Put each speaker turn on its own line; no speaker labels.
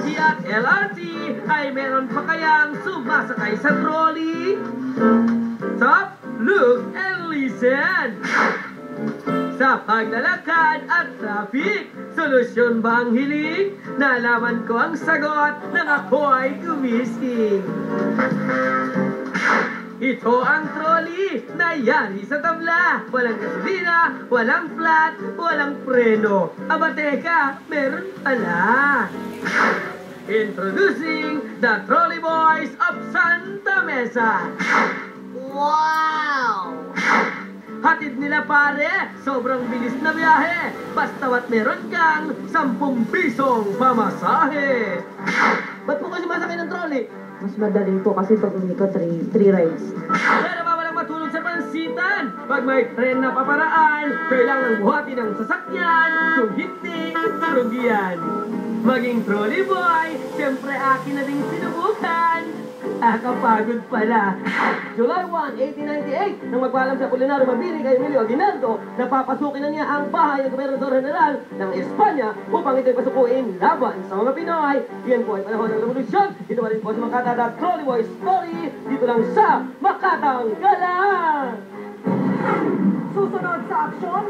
MRT at LRT ay meron pa kayang sumasakay sa trolley? Stop, look, and listen! Sa paglalakad at traffic, solusyon ba ang hiling? Nalaman ko ang sagot nang ako ay gumising. Ito ang trolley na yari sa tabla. Walang gasolina, walang flat, walang preno. Aba teka, meron pala. Introducing the Trolley Boys of Santa Mesa.
Wow!
Hatid nila pare, sobrang bilis na biyahe. Basta't meron kang 10 pisong pamasahe. Ba't po kasi masakay ng trolley?
Mas madali po kasi pag umiko 3 rides.
Pero ba walang matulog sa pansitan? Pag may tren na paparaan, kailangan buhati ng sasakyan. Kung hindi, rugian. Maging trolley boy, siyempre akin na ding sinubukan. Kapagod pala. July 1, 1898, nang magpaalam sa Apolinario Mabini kay Emilio Aguinaldo, napapasukin na niya ang bahay ng Gobernador General ng Espanya upang ito'y pasukuin laban sa mga Pinoy. Yan po ay panahon ng revolusyon. Ito pa rin po si Makata The Trolley Boy Story. Dito lang sa Makatang Galang!
Susunod sa aksyon,